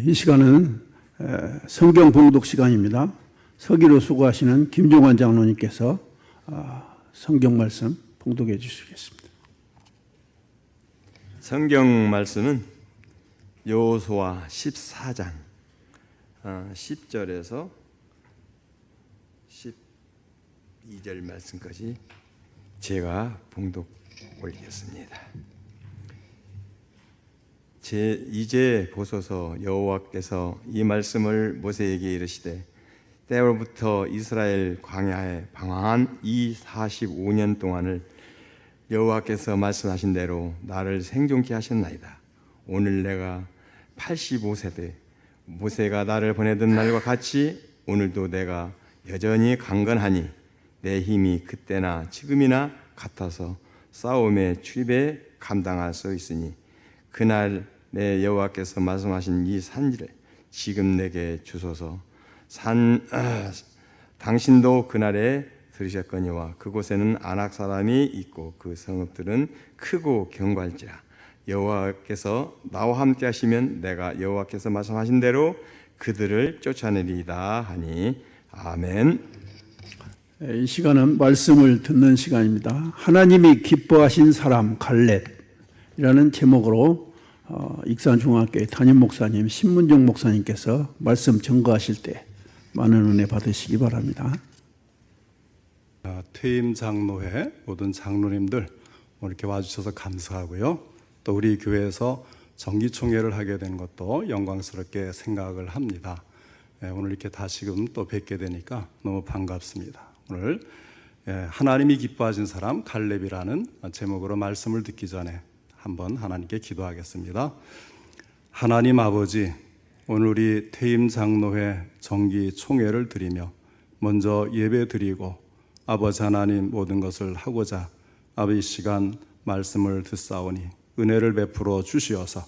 이 시간은 성경 봉독 시간입니다. 서기로 수고하시는 김종환 장로님께서 성경 말씀 봉독해 주시겠습니다. 성경 말씀은 여호수아 14장 10절에서 12절 말씀까지 제가 봉독 올리겠습니다. 이제 보소서, 여호와께서 이 말씀을 모세에게 이르시되 때로부터 이스라엘 광야에 방황한 이 45년 동안을 여호와께서 말씀하신 대로 나를 생존케 하셨나이다. 오늘 내가 85세대 모세가 나를 보내던 날과 같이 오늘도 내가 여전히 강건하니 내 힘이 그때나 지금이나 같아서 싸움의 출입에 감당할 수 있으니 그날 내 여호와께서 말씀하신 이 산지를 지금 내게 주소서. 당신도 그날에 들으셨거니와 그곳에는 아낙 사람이 있고 그 성읍들은 크고 견고할지라. 여호와께서 나와 함께 하시면 내가 여호와께서 말씀하신 대로 그들을 쫓아내리이다 하니. 아멘. 이 시간은 말씀을 듣는 시간입니다. 하나님이 기뻐하신 사람 갈렙이라는 제목으로 익산중학교의 담임 목사님 신문정 목사님께서 말씀 전거하실 때 많은 은혜 받으시기 바랍니다. 퇴임 장로회 모든 장로님들 오늘 이렇게 와주셔서 감사하고요. 또 우리 교회에서 정기총회를 하게 된 것도 영광스럽게 생각을 합니다. 오늘 이렇게 다시금 또 뵙게 되니까 너무 반갑습니다. 오늘 하나님이 기뻐하신 사람 갈렙이라는 제목으로 말씀을 듣기 전에 한번 하나님께 기도하겠습니다. 하나님 아버지, 오늘 우리 퇴임 장로회 정기 총회를 드리며 먼저 예배 드리고 아버지 하나님 모든 것을 하고자 아버지 시간 말씀을 듣사오니 은혜를 베풀어 주시어서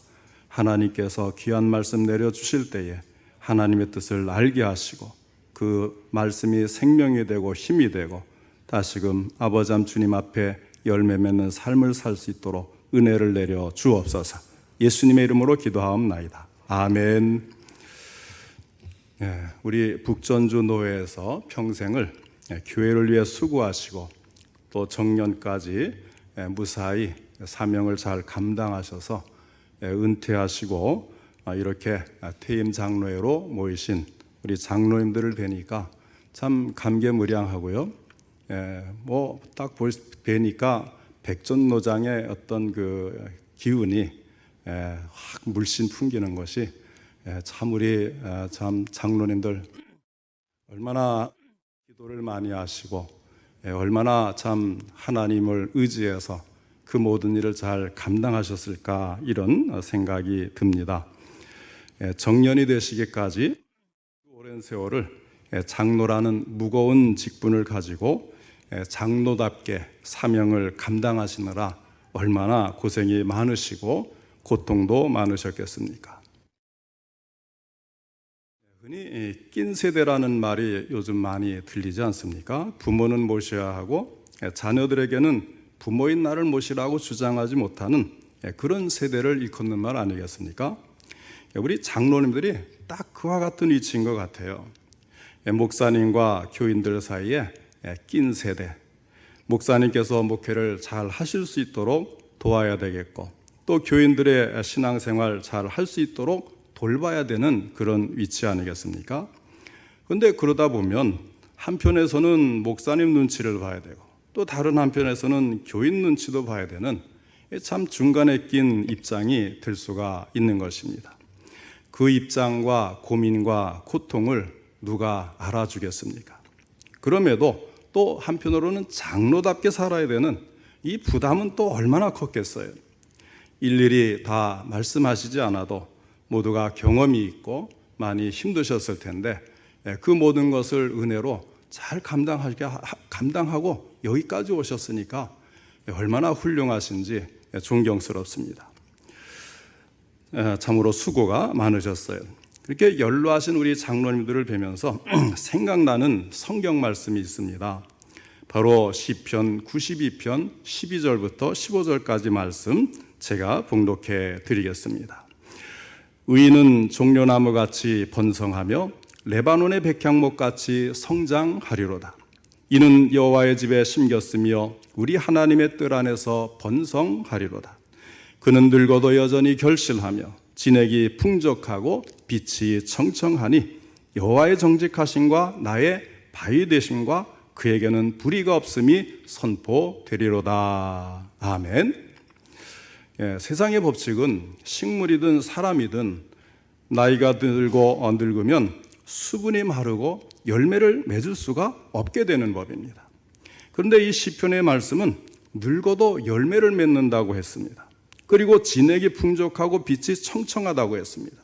하나님께서 귀한 말씀 내려주실 때에 하나님의 뜻을 알게 하시고 그 말씀이 생명이 되고 힘이 되고 다시금 아버지 주님 앞에 열매 맺는 삶을 살 수 있도록 은혜를 내려 주옵소서. 예수님의 이름으로 기도하옵나이다. 아멘. 우리 북전주 노회에서 평생을 교회를 위해 수고하시고 또 정년까지 무사히 사명을 잘 감당하셔서 은퇴하시고 이렇게 퇴임 장로회로 모이신 우리 장로님들을 뵈니까 참 감개무량하고요. 뭐 딱 뵈니까 백전노장의 어떤 그 기운이 확 물씬 풍기는 것이 참 우리 참 장로님들 얼마나 기도를 많이 하시고 얼마나 참 하나님을 의지해서 그 모든 일을 잘 감당하셨을까 이런 생각이 듭니다. 정년이 되시기까지 오랜 세월을 장로라는 무거운 직분을 가지고 장로답게 사명을 감당하시느라 얼마나 고생이 많으시고 고통도 많으셨겠습니까? 흔히 낀 세대라는 말이 요즘 많이 들리지 않습니까? 부모는 모셔야 하고 자녀들에게는 부모인 나를 모시라고 주장하지 못하는 그런 세대를 일컫는 말 아니겠습니까? 우리 장로님들이 딱 그와 같은 위치인 것 같아요. 목사님과 교인들 사이에 낀 세대, 목사님께서 목회를 잘 하실 수 있도록 도와야 되겠고 또 교인들의 신앙생활 잘 할 수 있도록 돌봐야 되는 그런 위치 아니겠습니까? 그런데 그러다 보면 한편에서는 목사님 눈치를 봐야 되고 또 다른 한편에서는 교인 눈치도 봐야 되는 참 중간에 낀 입장이 될 수가 있는 것입니다. 그 입장과 고민과 고통을 누가 알아주겠습니까? 그럼에도 또 한편으로는 장로답게 살아야 되는 이 부담은 또 얼마나 컸겠어요. 일일이 다 말씀하시지 않아도 모두가 경험이 있고 많이 힘드셨을 텐데 그 모든 것을 은혜로 잘 감당하고 여기까지 오셨으니까 얼마나 훌륭하신지 존경스럽습니다. 참으로 수고가 많으셨어요. 그렇게 연로하신 우리 장로님들을 뵈면서 생각나는 성경 말씀이 있습니다. 바로 시편 92편 12절부터 15절까지 말씀 제가 봉독해 드리겠습니다. 의인은 종려나무같이 번성하며 레바논의 백향목같이 성장하리로다. 이는 여호와의 집에 심겼으며 우리 하나님의 뜰 안에서 번성하리로다. 그는 늙어도 여전히 결실하며 진액이 풍족하고 빛이 청청하니 여호와의 정직하심과 나의 바위 되심과 그에게는 불의가 없음이 선포되리로다. 아멘. 세상의 법칙은 식물이든 사람이든 나이가 들고 늙으면 수분이 마르고 열매를 맺을 수가 없게 되는 법입니다. 그런데 이 시편의 말씀은 늙어도 열매를 맺는다고 했습니다. 그리고 진액이 풍족하고 빛이 청청하다고 했습니다.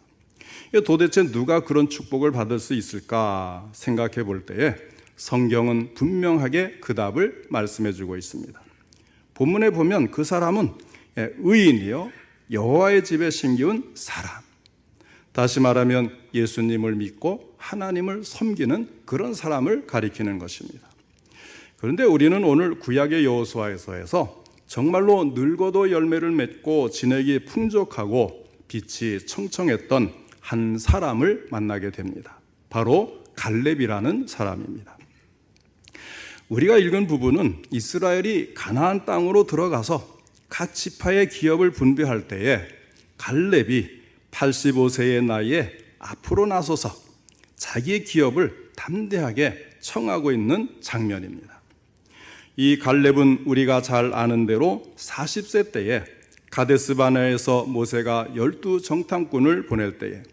도대체 누가 그런 축복을 받을 수 있을까 생각해 볼 때에 성경은 분명하게 그 답을 말씀해 주고 있습니다. 본문에 보면 그 사람은 의인이요 여호와의 집에 심기운 사람, 다시 말하면 예수님을 믿고 하나님을 섬기는 그런 사람을 가리키는 것입니다. 그런데 우리는 오늘 구약의 여호수아에서 정말로 늙어도 열매를 맺고 진액이 풍족하고 빛이 청청했던 한 사람을 만나게 됩니다. 바로 갈렙이라는 사람입니다. 우리가 읽은 부분은 이스라엘이 가나안 땅으로 들어가서 각 지파의 기업을 분배할 때에 갈렙이 85세의 나이에 앞으로 나서서 자기의 기업을 담대하게 청하고 있는 장면입니다. 이 갈렙은 우리가 잘 아는 대로 40세 때에 가데스 바네아에서 모세가 12 정탐꾼을 보낼 때에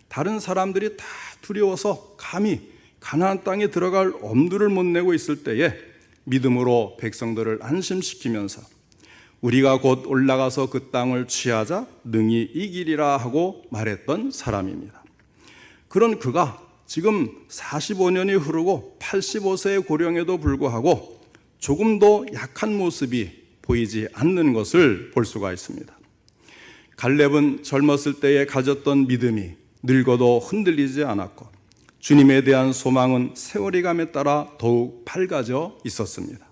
다른 사람들이 다 두려워서 감히 가나안 땅에 들어갈 엄두를 못 내고 있을 때에 믿음으로 백성들을 안심시키면서 우리가 곧 올라가서 그 땅을 취하자 능히 이기리라 하고 말했던 사람입니다. 그런 그가 지금 45년이 흐르고 85세의 고령에도 불구하고 조금도 약한 모습이 보이지 않는 것을 볼 수가 있습니다. 갈렙은 젊었을 때에 가졌던 믿음이 늙어도 흔들리지 않았고 주님에 대한 소망은 세월이 감에 따라 더욱 밝아져 있었습니다.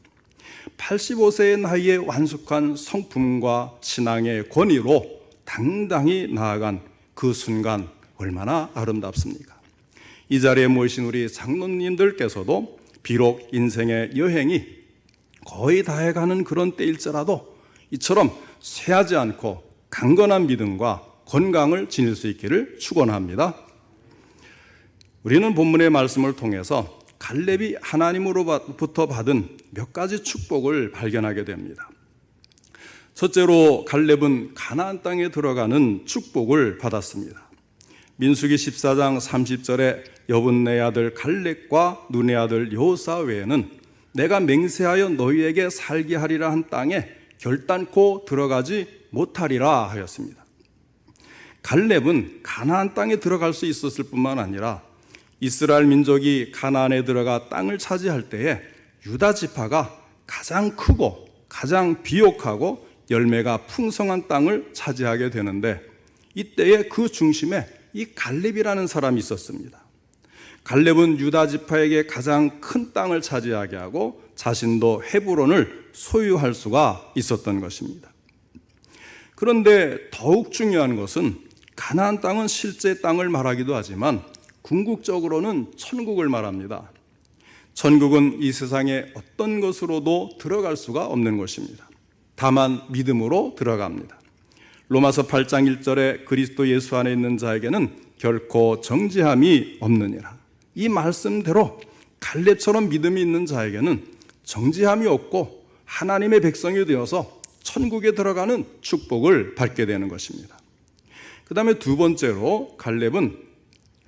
85세의 나이에 완숙한 성품과 신앙의 권위로 당당히 나아간 그 순간 얼마나 아름답습니까? 이 자리에 모이신 우리 장로님들께서도 비록 인생의 여행이 거의 다 해가는 그런 때일지라도 이처럼 쇠하지 않고 강건한 믿음과 건강을 지닐 수 있기를 축원합니다. 우리는 본문의 말씀을 통해서 갈렙이 하나님으로부터 받은 몇 가지 축복을 발견하게 됩니다. 첫째로 갈렙은 가나안 땅에 들어가는 축복을 받았습니다. 민수기 14장 30절에 여분네 아들 갈렙과 눈의 아들 여호사 외에는 내가 맹세하여 너희에게 살게 하리라 한 땅에 결단코 들어가지 못하리라 하였습니다. 갈렙은 가나안 땅에 들어갈 수 있었을 뿐만 아니라 이스라엘 민족이 가나안에 들어가 땅을 차지할 때에 유다 지파가 가장 크고 가장 비옥하고 열매가 풍성한 땅을 차지하게 되는데 이때에 그 중심에 이 갈렙이라는 사람이 있었습니다. 갈렙은 유다 지파에게 가장 큰 땅을 차지하게 하고 자신도 헤브론을 소유할 수가 있었던 것입니다. 그런데 더욱 중요한 것은 가나안 땅은 실제 땅을 말하기도 하지만 궁극적으로는 천국을 말합니다. 천국은 이 세상의 어떤 것으로도 들어갈 수가 없는 것입니다. 다만 믿음으로 들어갑니다. 로마서 8장 1절에 그리스도 예수 안에 있는 자에게는 결코 정죄함이 없느니라. 이 말씀대로 갈렙처럼 믿음이 있는 자에게는 정죄함이 없고 하나님의 백성이 되어서 천국에 들어가는 축복을 받게 되는 것입니다. 그 다음에 두 번째로 갈렙은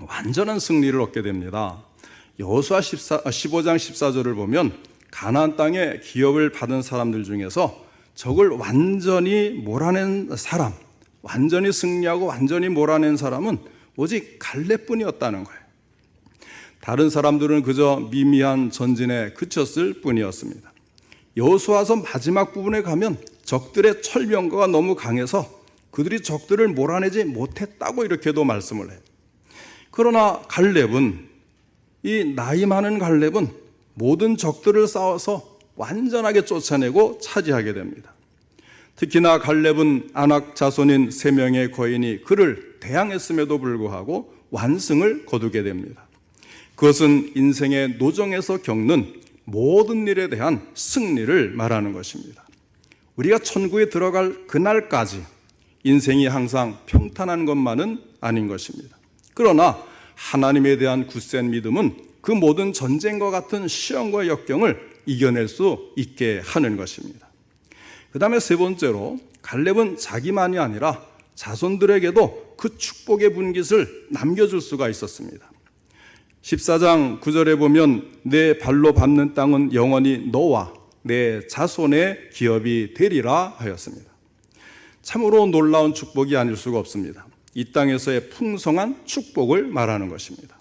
완전한 승리를 얻게 됩니다. 여호수아 15장 14절을 보면 가나안 땅에 기업을 받은 사람들 중에서 적을 완전히 몰아낸 사람, 완전히 승리하고 완전히 몰아낸 사람은 오직 갈렙뿐이었다는 거예요. 다른 사람들은 그저 미미한 전진에 그쳤을 뿐이었습니다. 여호수아서 마지막 부분에 가면 적들의 철병거가 너무 강해서 그들이 적들을 몰아내지 못했다고 이렇게도 말씀을 해요. 그러나 갈렙은, 이 나이 많은 갈렙은 모든 적들을 싸워서 완전하게 쫓아내고 차지하게 됩니다. 특히나 갈렙은 아낙 자손인 3명의 거인이 그를 대항했음에도 불구하고 완승을 거두게 됩니다. 그것은 인생의 노정에서 겪는 모든 일에 대한 승리를 말하는 것입니다. 우리가 천국에 들어갈 그날까지 인생이 항상 평탄한 것만은 아닌 것입니다. 그러나 하나님에 대한 굳센 믿음은 그 모든 전쟁과 같은 시험과 역경을 이겨낼 수 있게 하는 것입니다. 그 다음에 세 번째로 갈렙은 자기만이 아니라 자손들에게도 그 축복의 분깃을 남겨줄 수가 있었습니다. 14장 9절에 보면 내 발로 밟는 땅은 영원히 너와 내 자손의 기업이 되리라 하였습니다. 참으로 놀라운 축복이 아닐 수가 없습니다. 이 땅에서의 풍성한 축복을 말하는 것입니다.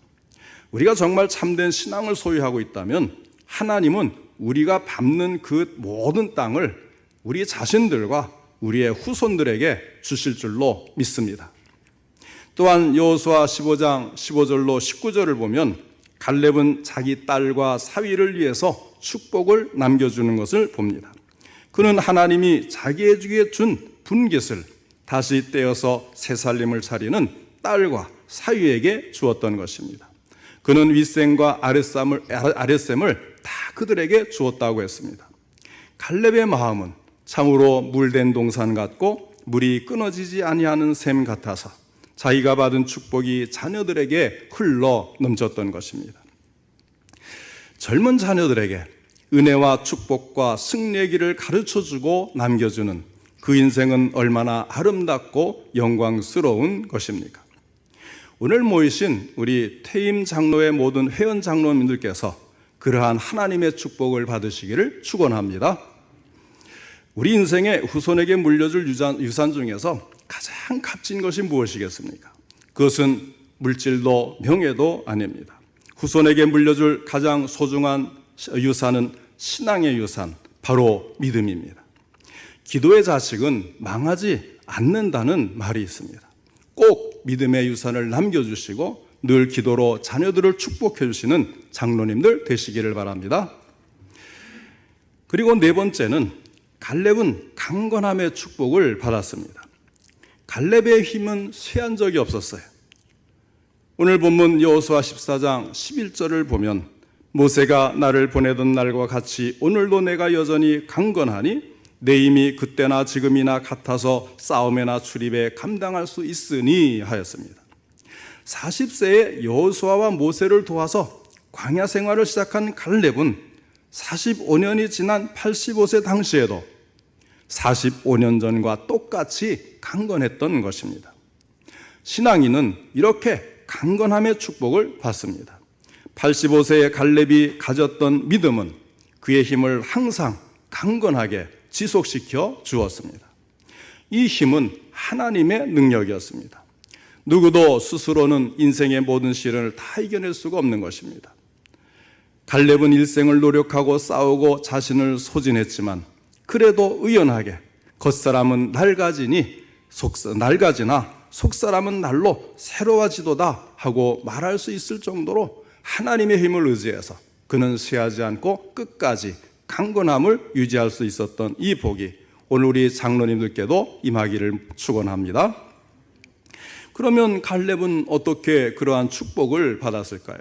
우리가 정말 참된 신앙을 소유하고 있다면 하나님은 우리가 밟는 그 모든 땅을 우리 자신들과 우리의 후손들에게 주실 줄로 믿습니다. 또한 여호수아 15장 15절로 19절을 보면 갈렙은 자기 딸과 사위를 위해서 축복을 남겨주는 것을 봅니다. 그는 하나님이 자기에게 준 분깃을 다시 떼어서 새살림을 차리는 딸과 사위에게 주었던 것입니다. 그는 윗셈과 아랫셈을 다 그들에게 주었다고 했습니다. 갈렙의 마음은 참으로 물된 동산 같고 물이 끊어지지 아니하는 샘 같아서 자기가 받은 축복이 자녀들에게 흘러 넘쳤던 것입니다. 젊은 자녀들에게 은혜와 축복과 승리의 길을 가르쳐주고 남겨주는 그 인생은 얼마나 아름답고 영광스러운 것입니까? 오늘 모이신 우리 퇴임 장로의 모든 회원 장로님들께서 그러한 하나님의 축복을 받으시기를 축원합니다. 우리 인생에 후손에게 물려줄 유산 중에서 가장 값진 것이 무엇이겠습니까? 그것은 물질도 명예도 아닙니다. 후손에게 물려줄 가장 소중한 유산은 신앙의 유산, 바로 믿음입니다. 기도의 자식은 망하지 않는다는 말이 있습니다. 꼭 믿음의 유산을 남겨주시고 늘 기도로 자녀들을 축복해 주시는 장로님들 되시기를 바랍니다. 그리고 네 번째는 갈렙은 강건함의 축복을 받았습니다. 갈렙의 힘은 쇠한 적이 없었어요. 오늘 본문 여호수아 14장 11절을 보면 모세가 나를 보내던 날과 같이 오늘도 내가 여전히 강건하니 내 힘이 그때나 지금이나 같아서 싸움에나 출입에 감당할 수 있으니 하였습니다. 40세에 여호수아와 모세를 도와서 광야 생활을 시작한 갈렙은 45년이 지난 85세 당시에도 45년 전과 똑같이 강건했던 것입니다. 신앙인은 이렇게 강건함의 축복을 받습니다. 85세의 갈렙이 가졌던 믿음은 그의 힘을 항상 강건하게 지속시켜 주었습니다. 이 힘은 하나님의 능력이었습니다. 누구도 스스로는 인생의 모든 시련을 다 이겨낼 수가 없는 것입니다. 갈렙은 일생을 노력하고 싸우고 자신을 소진했지만 그래도 의연하게 겉사람은 낡아지나 속사람은 날로 새로워지도다 하고 말할 수 있을 정도로 하나님의 힘을 의지해서 그는 쇠하지 않고 끝까지 강건함을 유지할 수 있었던 이 복이 오늘 우리 장로님들께도 임하기를 축원합니다. 그러면 갈렙은 어떻게 그러한 축복을 받았을까요?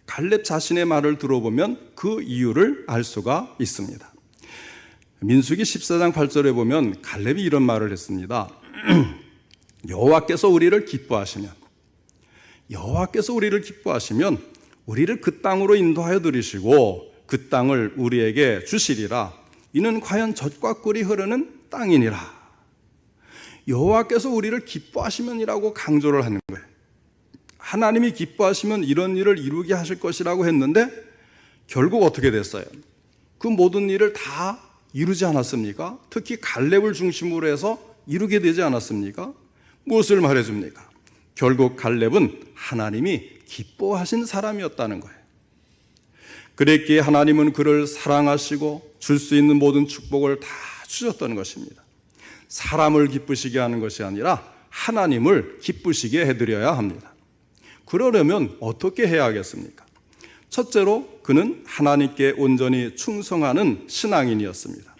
갈렙 자신의 말을 들어보면 그 이유를 알 수가 있습니다. 민수기 14장 8절에 보면 갈렙이 이런 말을 했습니다. 여호와께서 우리를 기뻐하시면 우리를 그 땅으로 인도하여 들이시고 그 땅을 우리에게 주시리라. 이는 과연 젖과 꿀이 흐르는 땅이니라. 여호와께서 우리를 기뻐하시면이라고 강조를 하는 거예요. 하나님이 기뻐하시면 이런 일을 이루게 하실 것이라고 했는데 결국 어떻게 됐어요? 그 모든 일을 다 이루지 않았습니까? 특히 갈렙을 중심으로 해서 이루게 되지 않았습니까? 무엇을 말해줍니까? 결국 갈렙은 하나님이 기뻐하신 사람이었다는 거예요. 그랬기에 하나님은 그를 사랑하시고 줄 수 있는 모든 축복을 다 주셨던 것입니다. 사람을 기쁘시게 하는 것이 아니라 하나님을 기쁘시게 해드려야 합니다. 그러려면 어떻게 해야 하겠습니까? 첫째로 그는 하나님께 온전히 충성하는 신앙인이었습니다.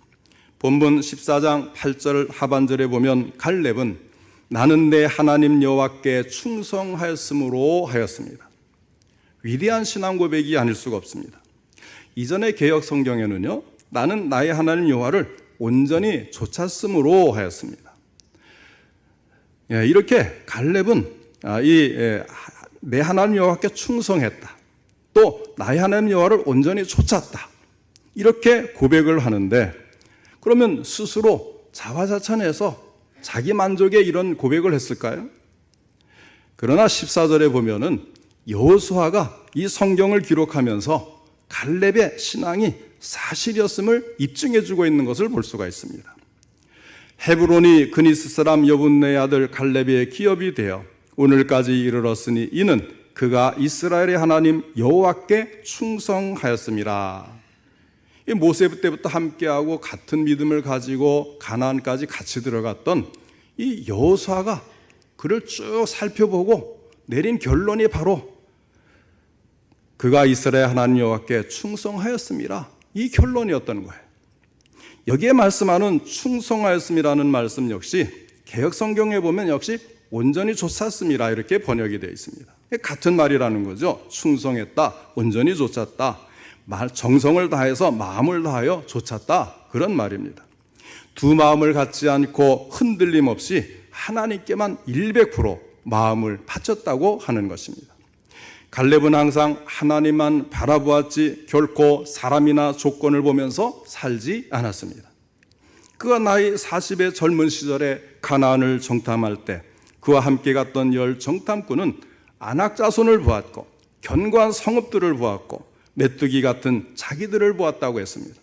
본문 14장 8절 하반절에 보면 갈렙은 나는 내 하나님 여호와께 충성하였으므로 하였습니다. 위대한 신앙 고백이 아닐 수가 없습니다. 이전의 개역 성경에는요, 나는 나의 하나님 여호와를 온전히 좇았으므로 하였습니다. 이렇게 갈렙은 내 하나님 여호와께 충성했다, 또 나의 하나님 여호와를 온전히 좇았다, 이렇게 고백을 하는데, 그러면 스스로 자화자찬해서 자기 만족에 이런 고백을 했을까요? 그러나 14절에 보면은 여호수아가 이 성경을 기록하면서 갈렙의 신앙이 사실이었음을 입증해주고 있는 것을 볼 수가 있습니다. 헤브론이 그니스 사람 여분네의 아들 갈렙의 기업이 되어 오늘까지 이르렀으니 이는 그가 이스라엘의 하나님 여호와께 충성하였습니다. 모세 때부터 함께하고 같은 믿음을 가지고 가나안까지 같이 들어갔던 이 여호수아가 그를 쭉 살펴보고 내린 결론이 바로 그가 이스라엘 하나님 여호와께 충성하였습니다, 이 결론이었던 거예요. 여기에 말씀하는 충성하였음이라는 말씀 역시 개역 성경에 보면 역시 온전히 좇았음이라 이렇게 번역이 되어 있습니다. 같은 말이라는 거죠. 충성했다, 온전히 좇았다, 정성을 다해서 마음을 다하여 좇았다, 그런 말입니다. 두 마음을 갖지 않고 흔들림 없이 하나님께만 100% 마음을 바쳤다고 하는 것입니다. 갈렙은 항상 하나님만 바라보았지 결코 사람이나 조건을 보면서 살지 않았습니다. 그가 나이 40의 젊은 시절에 가나안을 정탐할 때 그와 함께 갔던 10 정탐꾼은 아낙 자손을 보았고 견고한 성읍들을 보았고 메뚜기 같은 자기들을 보았다고 했습니다.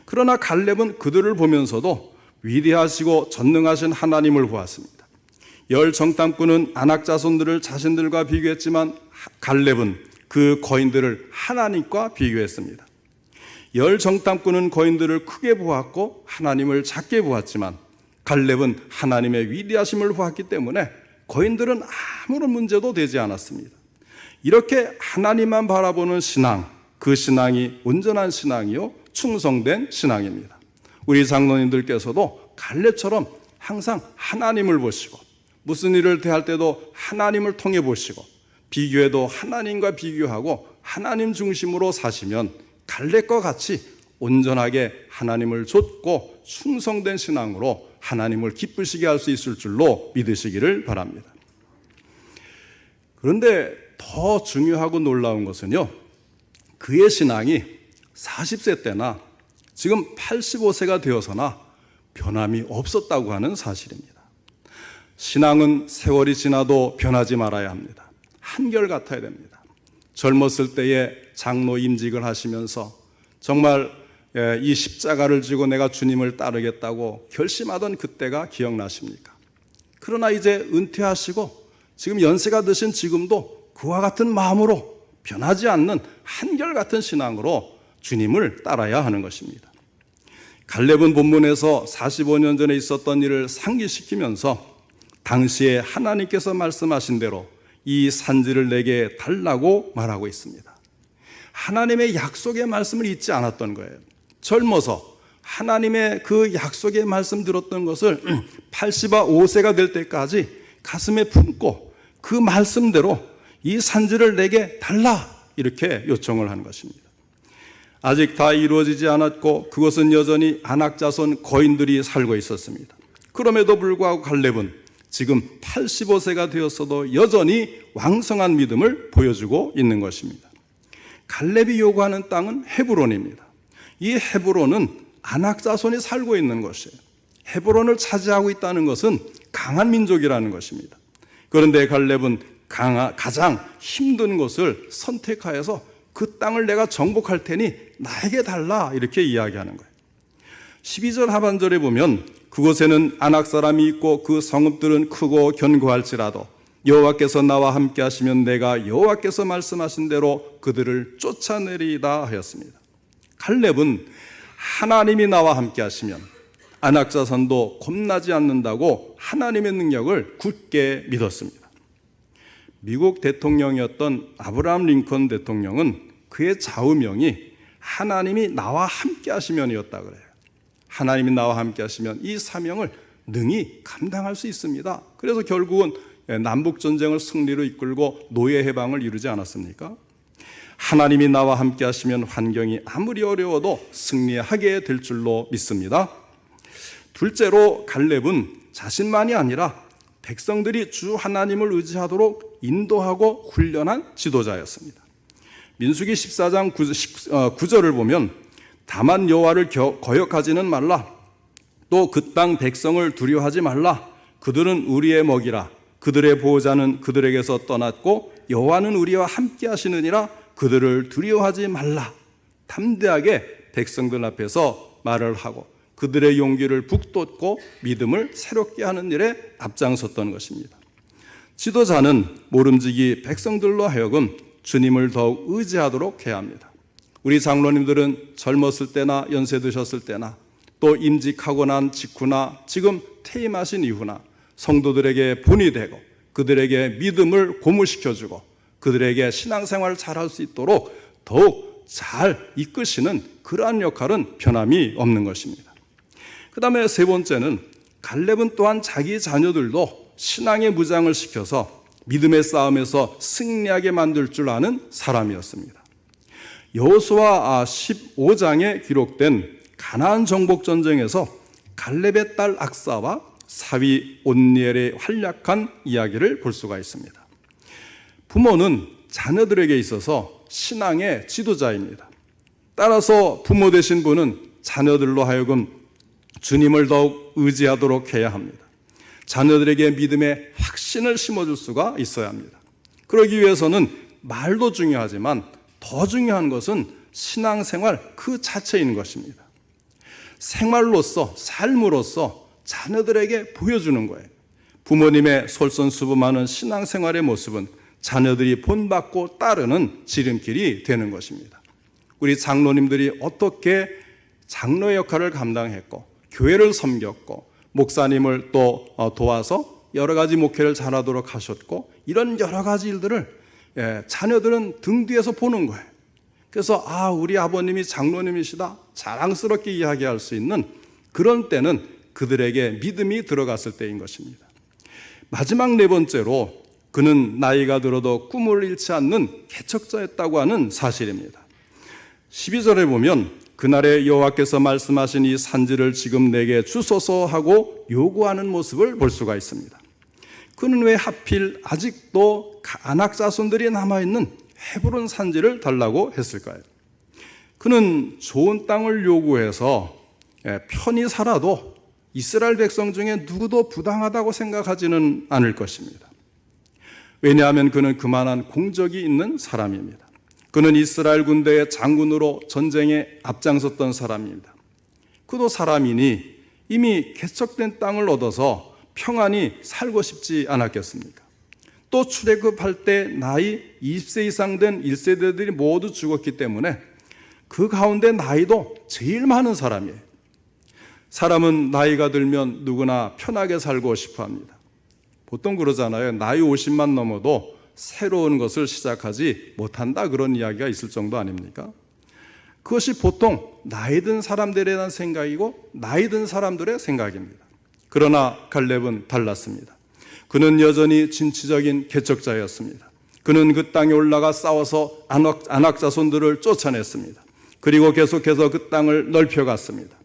그러나 갈렙은 그들을 보면서도 위대하시고 전능하신 하나님을 보았습니다. 10 정탐꾼은 아낙 자손들을 자신들과 비교했지만 갈렙은 그 거인들을 하나님과 비교했습니다. 10 정탐꾼은 거인들을 크게 보았고 하나님을 작게 보았지만 갈렙은 하나님의 위대하심을 보았기 때문에 거인들은 아무런 문제도 되지 않았습니다. 이렇게 하나님만 바라보는 신앙, 그 신앙이 온전한 신앙이요 충성된 신앙입니다. 우리 장로님들께서도 갈렙처럼 항상 하나님을 보시고 무슨 일을 대할 때도 하나님을 통해 보시고 비교해도 하나님과 비교하고 하나님 중심으로 사시면 갈렙과 같이 온전하게 하나님을 좇고 충성된 신앙으로 하나님을 기쁘시게 할 수 있을 줄로 믿으시기를 바랍니다. 그런데 더 중요하고 놀라운 것은요, 그의 신앙이 40세 때나 지금 85세가 되어서나 변함이 없었다고 하는 사실입니다. 신앙은 세월이 지나도 변하지 말아야 합니다. 한결같아야 됩니다. 젊었을 때에 장로 임직을 하시면서 정말 이 십자가를 지고 내가 주님을 따르겠다고 결심하던 그때가 기억나십니까? 그러나 이제 은퇴하시고 지금 연세가 드신 지금도 그와 같은 마음으로 변하지 않는 한결같은 신앙으로 주님을 따라야 하는 것입니다. 갈렙은 본문에서 45년 전에 있었던 일을 상기시키면서 당시에 하나님께서 말씀하신 대로 이 산지를 내게 달라고 말하고 있습니다. 하나님의 약속의 말씀을 잊지 않았던 거예요. 젊어서 하나님의 그 약속의 말씀 들었던 것을 85세가 될 때까지 가슴에 품고 그 말씀대로 이 산지를 내게 달라 이렇게 요청을 한 것입니다. 아직 다 이루어지지 않았고 그것은 여전히 아낙 자손 거인들이 살고 있었습니다. 그럼에도 불구하고 갈렙은 지금 85세가 되었어도 여전히 왕성한 믿음을 보여주고 있는 것입니다. 갈렙이 요구하는 땅은 헤브론입니다. 이 헤브론은 아낙 자손이 살고 있는 것이에요. 헤브론을 차지하고 있다는 것은 강한 민족이라는 것입니다. 그런데 갈렙은 가장 힘든 곳을 선택하여서 그 땅을 내가 정복할 테니 나에게 달라 이렇게 이야기하는 거예요. 12절 하반절에 보면 그곳에는 아낙 사람이 있고 그 성읍들은 크고 견고할지라도 여호와께서 나와 함께 하시면 내가 여호와께서 말씀하신 대로 그들을 쫓아내리이다 하였습니다. 갈렙은 하나님이 나와 함께 하시면 아낙 자손도 겁나지 않는다고 하나님의 능력을 굳게 믿었습니다. 미국 대통령이었던 아브라함 링컨 대통령은 그의 좌우명이 하나님이 나와 함께 하시면이었다 그래요. 하나님이 나와 함께 하시면 이 사명을 능히 감당할 수 있습니다. 그래서 결국은 남북전쟁을 승리로 이끌고 노예 해방을 이루지 않았습니까? 하나님이 나와 함께 하시면 환경이 아무리 어려워도 승리하게 될 줄로 믿습니다. 둘째로 갈렙은 자신만이 아니라 백성들이 주 하나님을 의지하도록 인도하고 훈련한 지도자였습니다. 민수기 14장 9절을 보면 다만 여호와를 거역하지는 말라. 또 그 땅 백성을 두려워하지 말라. 그들은 우리의 먹이라. 그들의 보호자는 그들에게서 떠났고 여호와는 우리와 함께 하시느니라. 그들을 두려워하지 말라. 담대하게 백성들 앞에서 말을 하고 그들의 용기를 북돋고 믿음을 새롭게 하는 일에 앞장섰던 것입니다. 지도자는 모름지기 백성들로 하여금 주님을 더욱 의지하도록 해야 합니다. 우리 장로님들은 젊었을 때나 연세 드셨을 때나 또 임직하고 난 직후나 지금 퇴임하신 이후나 성도들에게 본이 되고 그들에게 믿음을 고무시켜주고 그들에게 신앙생활을 잘할 수 있도록 더욱 잘 이끄시는 그러한 역할은 변함이 없는 것입니다. 그 다음에 세 번째는 갈렙은 또한 자기 자녀들도 신앙의 무장을 시켜서 믿음의 싸움에서 승리하게 만들 줄 아는 사람이었습니다. 여호수아 15장에 기록된 가나안 정복 전쟁에서 갈렙의 딸 악사와 사위 온니엘의 활약한 이야기를 볼 수가 있습니다. 부모는 자녀들에게 있어서 신앙의 지도자입니다. 따라서 부모 되신 분은 자녀들로 하여금 주님을 더욱 의지하도록 해야 합니다. 자녀들에게 믿음의 확신을 심어줄 수가 있어야 합니다. 그러기 위해서는 말도 중요하지만 더 중요한 것은 신앙생활 그 자체인 것입니다. 생활로서 삶으로서 자녀들에게 보여주는 거예요. 부모님의 솔선수범하는 신앙생활의 모습은 자녀들이 본받고 따르는 지름길이 되는 것입니다. 우리 장로님들이 어떻게 장로의 역할을 감당했고 교회를 섬겼고 목사님을 또 도와서 여러 가지 목회를 잘하도록 하셨고 이런 여러 가지 일들을 자녀들은 등 뒤에서 보는 거예요. 그래서 우리 아버님이 장로님이시다 자랑스럽게 이야기할 수 있는 그런 때는 그들에게 믿음이 들어갔을 때인 것입니다. 마지막 네 번째로 그는 나이가 들어도 꿈을 잃지 않는 개척자였다고 하는 사실입니다. 12절에 보면 그날에 여호와께서 말씀하신 이 산지를 지금 내게 주소서 하고 요구하는 모습을 볼 수가 있습니다. 그는 왜 하필 아직도 아낙 자손들이 남아있는 헤브론 산지를 달라고 했을까요? 그는 좋은 땅을 요구해서 편히 살아도 이스라엘 백성 중에 누구도 부당하다고 생각하지는 않을 것입니다. 왜냐하면 그는 그만한 공적이 있는 사람입니다. 그는 이스라엘 군대의 장군으로 전쟁에 앞장섰던 사람입니다. 그도 사람이니 이미 개척된 땅을 얻어서 평안히 살고 싶지 않았겠습니까? 또 출애굽할 때 나이 20세 이상 된 1세대들이 모두 죽었기 때문에 그 가운데 나이도 제일 많은 사람이에요. 사람은 나이가 들면 누구나 편하게 살고 싶어 합니다. 보통 그러잖아요. 나이 50만 넘어도 새로운 것을 시작하지 못한다 그런 이야기가 있을 정도 아닙니까? 그것이 보통 나이 든 사람들에 대한 생각이고 나이 든 사람들의 생각입니다. 그러나 갈렙은 달랐습니다. 그는 여전히 진취적인 개척자였습니다. 그는 그 땅에 올라가 싸워서 아낙 자손들을 쫓아냈습니다. 그리고 계속해서 그 땅을 넓혀갔습니다.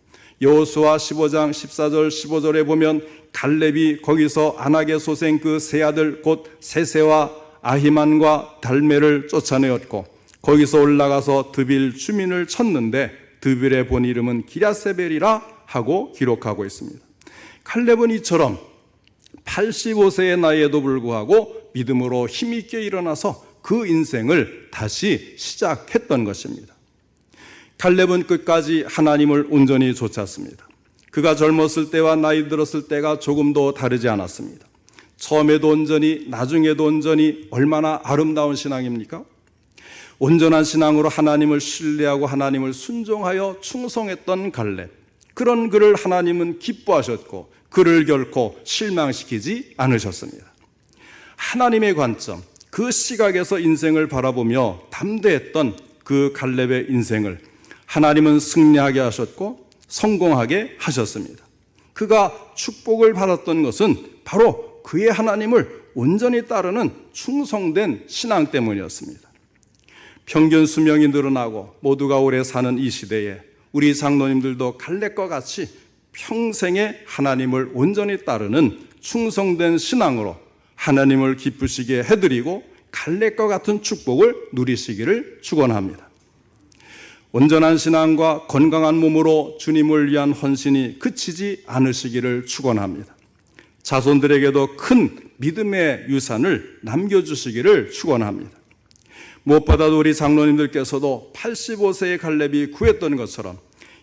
여호수아 15장 14절 15절에 보면 갈렙이 거기서 아낙의 소생 그 세 아들 곧 세세와 아히만과 달메를 쫓아내었고 거기서 올라가서 드빌 주민을 쳤는데 드빌의 본 이름은 기랴세벨이라 하고 기록하고 있습니다. 갈렙은 이처럼 85세의 나이에도 불구하고 믿음으로 힘있게 일어나서 그 인생을 다시 시작했던 것입니다. 갈렙은 끝까지 하나님을 온전히 좇았습니다. 그가 젊었을 때와 나이 들었을 때가 조금도 다르지 않았습니다. 처음에도 온전히 나중에도 온전히 얼마나 아름다운 신앙입니까? 온전한 신앙으로 하나님을 신뢰하고 하나님을 순종하여 충성했던 갈렙. 그런 그를 하나님은 기뻐하셨고 그를 결코 실망시키지 않으셨습니다. 하나님의 관점, 그 시각에서 인생을 바라보며 담대했던 그 갈렙의 인생을 하나님은 승리하게 하셨고 성공하게 하셨습니다. 그가 축복을 받았던 것은 바로 그의 하나님을 온전히 따르는 충성된 신앙 때문이었습니다. 평균 수명이 늘어나고 모두가 오래 사는 이 시대에 우리 장로님들도 갈렙과 같이 평생에 하나님을 온전히 따르는 충성된 신앙으로 하나님을 기쁘시게 해드리고 갈렙과 같은 축복을 누리시기를 축원합니다. 온전한 신앙과 건강한 몸으로 주님을 위한 헌신이 그치지 않으시기를 축원합니다. 자손들에게도 큰 믿음의 유산을 남겨주시기를 축원합니다. 무엇보다도 우리 장로님들께서도 85세의 갈렙이 구했던 것처럼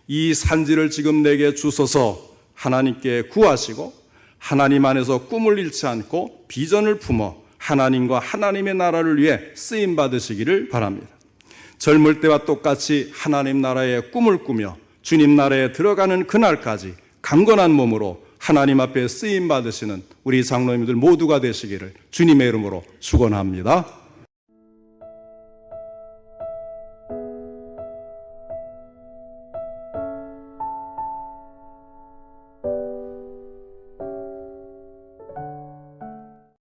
이 산지를 지금 내게 주소서 하나님께 구하시고 하나님 안에서 꿈을 잃지 않고 비전을 품어 하나님과 하나님의 나라를 위해 쓰임 받으시기를 바랍니다. 젊을 때와 똑같이 하나님 나라의 꿈을 꾸며 주님 나라에 들어가는 그날까지 강건한 몸으로 하나님 앞에 쓰임 받으시는 우리 장로님들 모두가 되시기를 주님의 이름으로 축원합니다.